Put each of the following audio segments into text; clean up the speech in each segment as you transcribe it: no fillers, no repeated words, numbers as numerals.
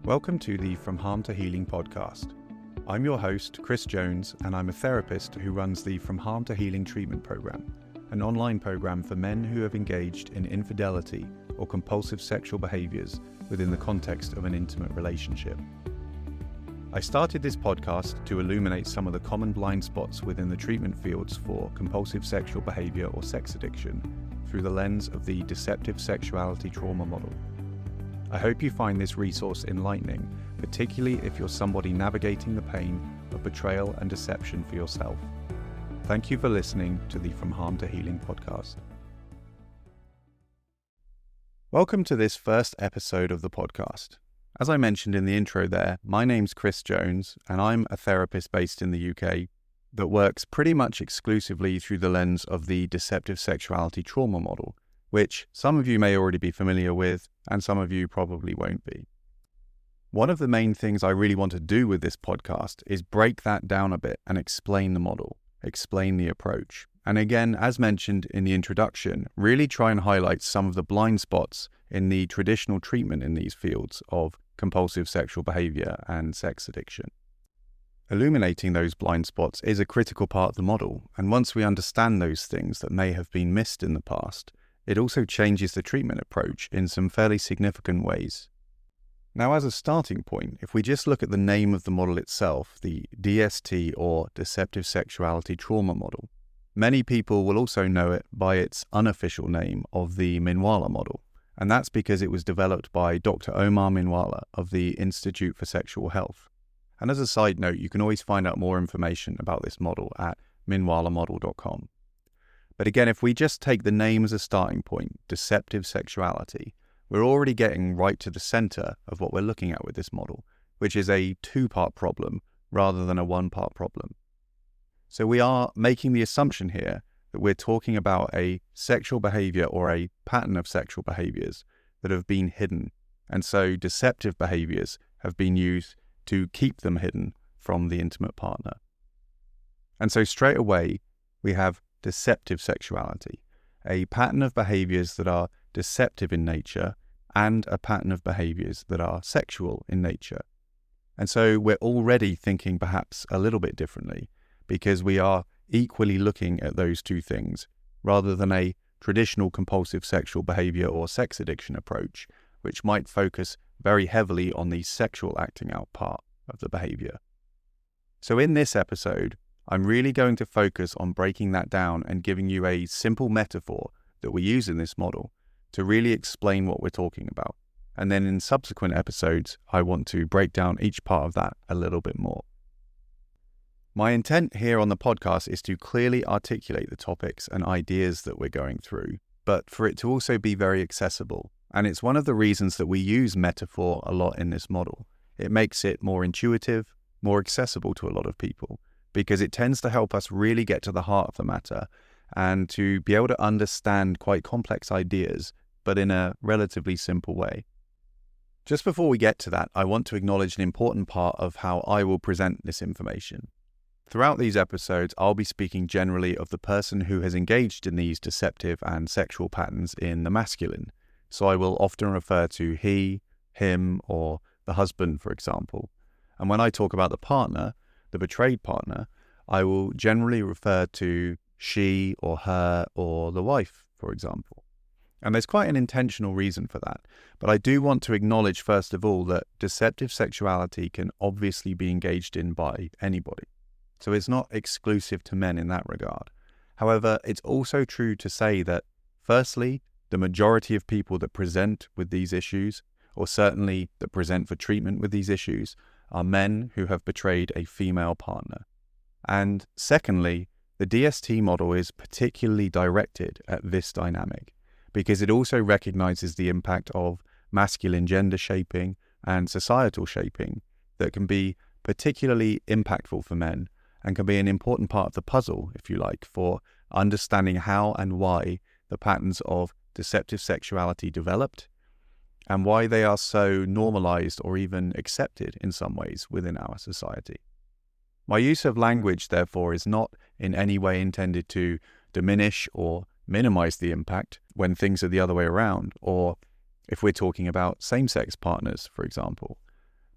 Welcome to the From Harm to Healing podcast. I'm your host, Chris Jones, and I'm a therapist who runs the From Harm to Healing treatment program, an online program for men who have engaged in infidelity or compulsive sexual behaviors within the context of an intimate relationship. I started this podcast to illuminate some of the common blind spots within the treatment fields for compulsive sexual behavior or sex addiction through the lens of the Deceptive Sexuality Trauma model. I hope you find this resource enlightening, particularly if you're somebody navigating the pain of betrayal and deception for yourself. Thank you for listening to the From Harm to Healing podcast. Welcome to this first episode of the podcast. As I mentioned in the intro there, my name's Chris Jones, and I'm a therapist based in the UK that works pretty much exclusively through the lens of the Deceptive Sexuality Trauma model, which some of you may already be familiar with, and some of you probably won't be. One of the main things I really want to do with this podcast is break that down a bit and explain the model, explain the approach. And again, as mentioned in the introduction, really try and highlight some of the blind spots in the traditional treatment in these fields of compulsive sexual behavior and sex addiction. Illuminating those blind spots is a critical part of the model, and once we understand those things that may have been missed in the past, it also changes the treatment approach in some fairly significant ways. Now, as a starting point, if we just look at the name of the model itself, the DST or Deceptive Sexuality Trauma model, many people will also know it by its unofficial name of the Minwala model, and that's because it was developed by Dr. Omar Minwala of the Institute for Sexual Health. And as a side note, you can always find out more information about this model at minwalamodel.com. But again, if we just take the name as a starting point, deceptive sexuality, we're already getting right to the center of what we're looking at with this model, which is a two-part problem rather than a one-part problem. So we are making the assumption here that we're talking about a sexual behavior or a pattern of sexual behaviors that have been hidden. And so deceptive behaviors have been used to keep them hidden from the intimate partner. And so straight away, we have deceptive sexuality, a pattern of behaviors that are deceptive in nature and a pattern of behaviors that are sexual in nature. And so we're already thinking perhaps a little bit differently because we are equally looking at those two things rather than a traditional compulsive sexual behavior or sex addiction approach, which might focus very heavily on the sexual acting out part of the behavior. So in this episode, I'm really going to focus on breaking that down and giving you a simple metaphor that we use in this model to really explain what we're talking about. And then in subsequent episodes, I want to break down each part of that a little bit more. My intent here on the podcast is to clearly articulate the topics and ideas that we're going through, but for it to also be very accessible. And it's one of the reasons that we use metaphor a lot in this model. It makes it more intuitive, more accessible to a lot of people, because it tends to help us really get to the heart of the matter and to be able to understand quite complex ideas, but in a relatively simple way. Just before we get to that, I want to acknowledge an important part of how I will present this information. Throughout these episodes, I'll be speaking generally of the person who has engaged in these deceptive and sexual patterns in the masculine. So I will often refer to he, him, or the husband, for example. And when I talk about the partner, the betrayed partner, I will generally refer to she or her or the wife, for example. And there's quite an intentional reason for that. But I do want to acknowledge, first of all, that deceptive sexuality can obviously be engaged in by anybody. So it's not exclusive to men in that regard. However, it's also true to say that, firstly, the majority of people that present with these issues, or certainly that present for treatment with these issues, are men who have betrayed a female partner. And secondly, the DST model is particularly directed at this dynamic because it also recognizes the impact of masculine gender shaping and societal shaping that can be particularly impactful for men and can be an important part of the puzzle, if you like, for understanding how and why the patterns of deceptive sexuality developed and why they are so normalized or even accepted in some ways within our society. My use of language, therefore, is not in any way intended to diminish or minimize the impact when things are the other way around, or if we're talking about same-sex partners, for example.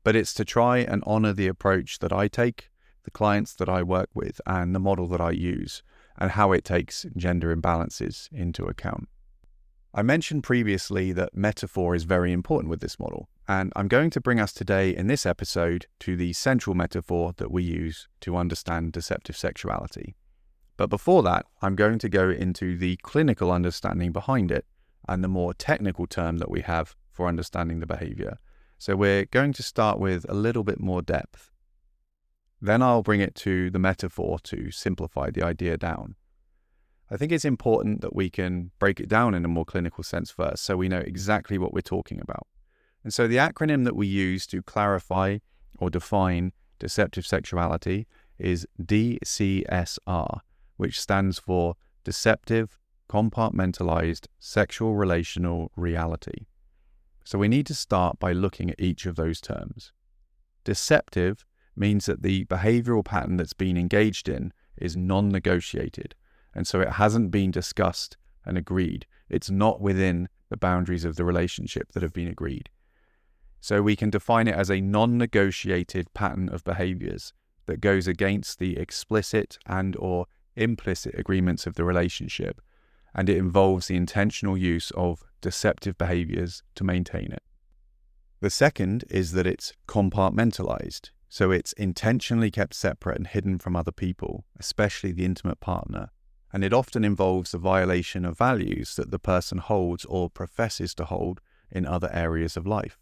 but it's to try and honor the approach that I take, the clients that I work with, and the model that I use, and how it takes gender imbalances into account. I mentioned previously that metaphor is very important with this model, and I'm going to bring us today in this episode to the central metaphor that we use to understand deceptive sexuality. But before that, I'm going to go into the clinical understanding behind it and the more technical term that we have for understanding the behavior. So we're going to start with a little bit more depth. Then I'll bring it to the metaphor to simplify the idea down. I think it's important that we can break it down in a more clinical sense first, so we know exactly what we're talking about. And so the acronym that we use to clarify or define deceptive sexuality is DCSR, which stands for Deceptive Compartmentalized Sexual-Relational Reality. So we need to start by looking at each of those terms. Deceptive means that the behavioral pattern that's been engaged in is non-negotiated, and so it hasn't been discussed and agreed. It's not within the boundaries of the relationship that have been agreed. So we can define it as a non-negotiated pattern of behaviors that goes against the explicit and or implicit agreements of the relationship, and it involves the intentional use of deceptive behaviors to maintain it. The second is that it's compartmentalized, so it's intentionally kept separate and hidden from other people, especially the intimate partner, and it often involves the violation of values that the person holds or professes to hold in other areas of life.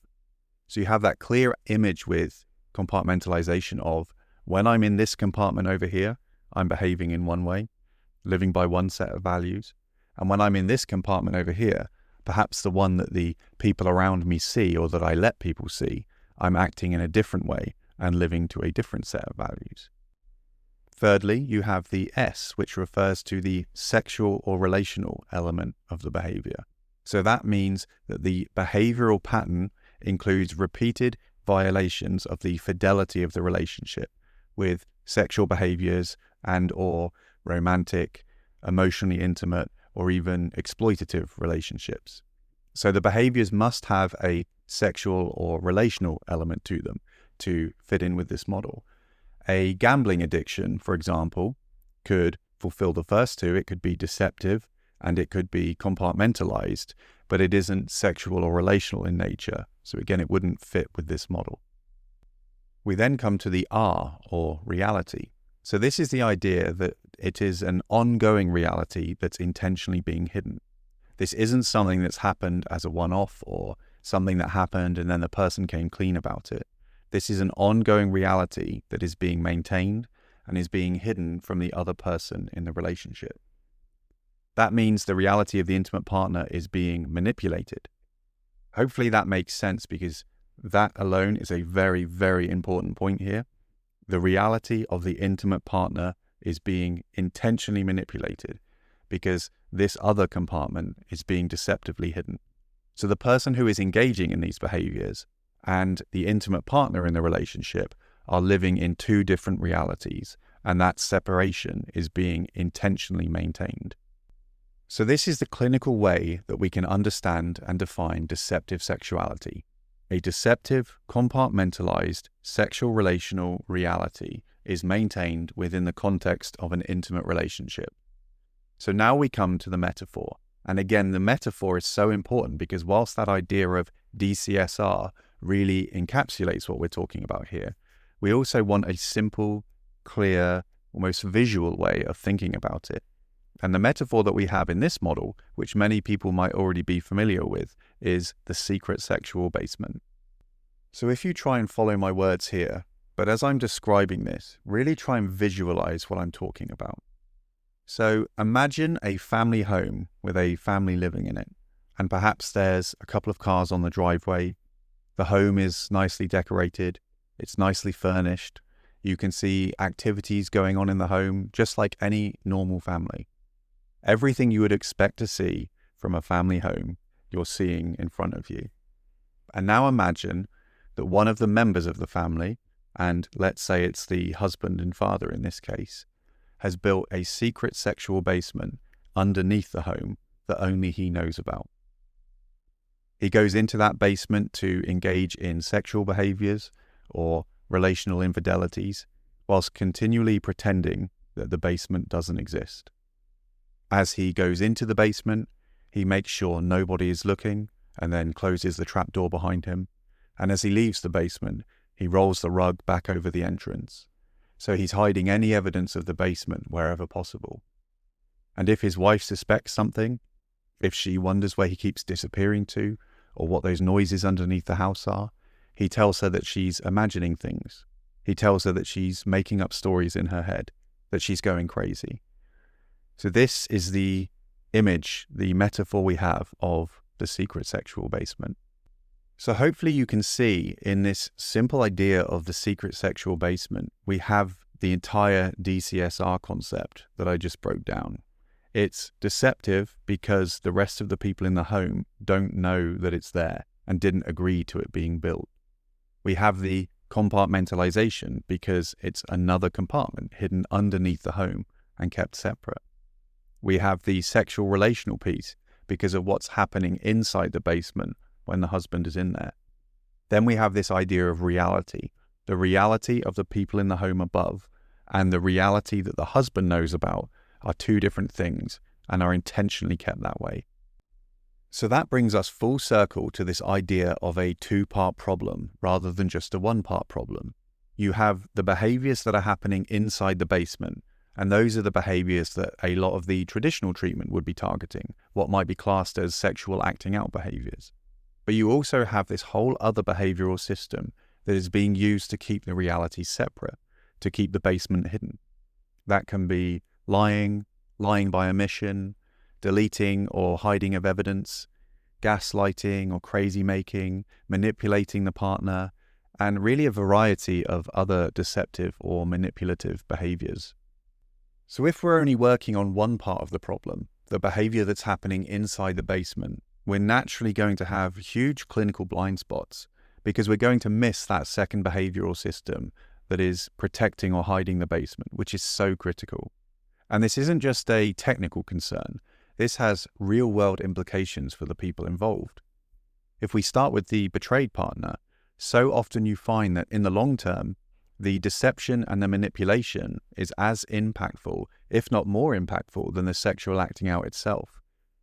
So you have that clear image with compartmentalization of, when I'm in this compartment over here, I'm behaving in one way, living by one set of values. And when I'm in this compartment over here, perhaps the one that the people around me see or that I let people see, I'm acting in a different way and living to a different set of values. Thirdly, you have the S, which refers to the sexual or relational element of the behavior. So that means that the behavioral pattern includes repeated violations of the fidelity of the relationship with sexual behaviors and or romantic, emotionally intimate, or even exploitative relationships. So the behaviors must have a sexual or relational element to them to fit in with this model. A gambling addiction, for example, could fulfill the first two. It could be deceptive and it could be compartmentalized, but it isn't sexual or relational in nature. So again, it wouldn't fit with this model. We then come to the R, or reality. So this is the idea that it is an ongoing reality that's intentionally being hidden. This isn't something that's happened as a one-off or something that happened and then the person came clean about it. This is an ongoing reality that is being maintained and is being hidden from the other person in the relationship. That means the reality of the intimate partner is being manipulated. Hopefully that makes sense, because that alone is a very, very important point here. The reality of the intimate partner is being intentionally manipulated because this other compartment is being deceptively hidden. So the person who is engaging in these behaviors and the intimate partner in the relationship are living in two different realities, and that separation is being intentionally maintained. So this is the clinical way that we can understand and define deceptive sexuality. A deceptive, compartmentalized, sexual-relational reality is maintained within the context of an intimate relationship. So now we come to the metaphor. And again, the metaphor is so important because whilst that idea of DCSR really encapsulates what we're talking about here, we also want a simple, clear, almost visual way of thinking about it. And the metaphor that we have in this model, which many people might already be familiar with, is the secret sexual basement. So if you try and follow my words here, but as I'm describing this, really try and visualize what I'm talking about. So imagine a family home with a family living in it, and perhaps there's a couple of cars on the driveway. The home is nicely decorated, it's nicely furnished. You can see activities going on in the home, just like any normal family. Everything you would expect to see from a family home, you're seeing in front of you. And now imagine that one of the members of the family, and let's say it's the husband and father in this case, has built a secret sexual basement underneath the home that only he knows about. He goes into that basement to engage in sexual behaviors or relational infidelities, whilst continually pretending that the basement doesn't exist. As he goes into the basement, he makes sure nobody is looking and then closes the trapdoor behind him. And as he leaves the basement, he rolls the rug back over the entrance. So he's hiding any evidence of the basement wherever possible. And if his wife suspects something, if she wonders where he keeps disappearing to, or what those noises underneath the house are, he tells her that she's imagining things. He tells her that she's making up stories in her head, that she's going crazy. So this is the image, the metaphor we have of the secret sexual basement. So hopefully you can see in this simple idea of the secret sexual basement, we have the entire DCSR concept that I just broke down. It's deceptive because the rest of the people in the home don't know that it's there and didn't agree to it being built. We have the compartmentalization because it's another compartment hidden underneath the home and kept separate. We have the sexual-relational piece because of what's happening inside the basement when the husband is in there. Then we have this idea of reality, the reality of the people in the home above and the reality that the husband knows about are two different things and are intentionally kept that way. So that brings us full circle to this idea of a two-part problem rather than just a one-part problem. You have the behaviors that are happening inside the basement, and those are the behaviors that a lot of the traditional treatment would be targeting, what might be classed as sexual acting out behaviors. But you also have this whole other behavioral system that is being used to keep the reality separate, to keep the basement hidden. That can be lying by omission, deleting or hiding of evidence, gaslighting or crazy making, manipulating the partner, and really a variety of other deceptive or manipulative behaviors. So if we're only working on one part of the problem, the behavior that's happening inside the basement, we're naturally going to have huge clinical blind spots because we're going to miss that second behavioral system that is protecting or hiding the basement, which is so critical. And this isn't just a technical concern. This has real-world implications for the people involved. If we start with the betrayed partner, so often you find that in the long term, the deception and the manipulation is as impactful, if not more impactful, than the sexual acting out itself.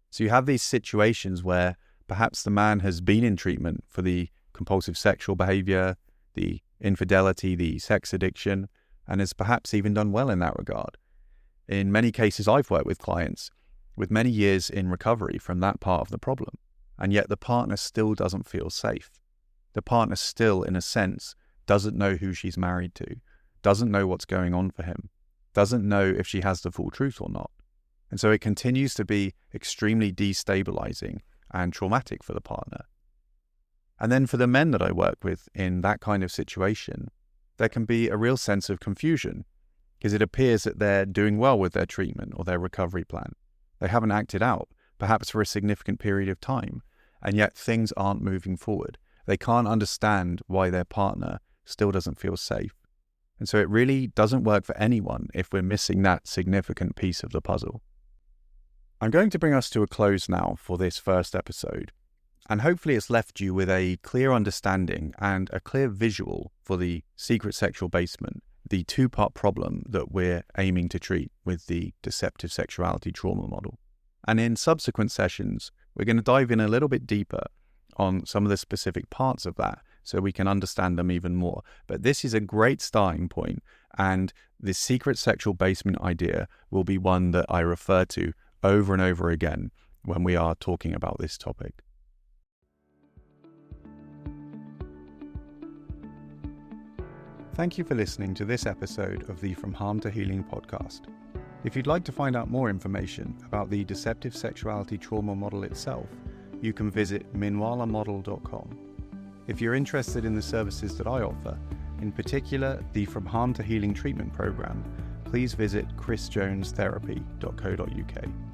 So you have these situations where perhaps the man has been in treatment for the compulsive sexual behavior, the infidelity, the sex addiction, and has perhaps even done well in that regard. In many cases, I've worked with clients with many years in recovery from that part of the problem, and yet the partner still doesn't feel safe. The partner still, in a sense, doesn't know who she's married to, doesn't know what's going on for him, doesn't know if she has the full truth or not. And so it continues to be extremely destabilizing and traumatic for the partner. And then for the men that I work with in that kind of situation, there can be a real sense of confusion because it appears that they're doing well with their treatment or their recovery plan. They haven't acted out, perhaps for a significant period of time, and yet things aren't moving forward. They can't understand why their partner still doesn't feel safe. And so it really doesn't work for anyone if we're missing that significant piece of the puzzle. I'm going to bring us to a close now for this first episode, and hopefully it's left you with a clear understanding and a clear visual for the secret sexual basement, the two-part problem that we're aiming to treat with the Deceptive Sexuality Trauma model. And in subsequent sessions, we're going to dive in a little bit deeper on some of the specific parts of that so we can understand them even more. But this is a great starting point, and the secret sexual basement idea will be one that I refer to over and over again when we are talking about this topic. Thank you for listening to this episode of the From Harm to Healing podcast. If you'd like to find out more information about the Deceptive Sexuality Trauma model itself, you can visit minwalamodel.com. If you're interested in the services that I offer, in particular the From Harm to Healing treatment program, please visit chrisjonestherapy.co.uk.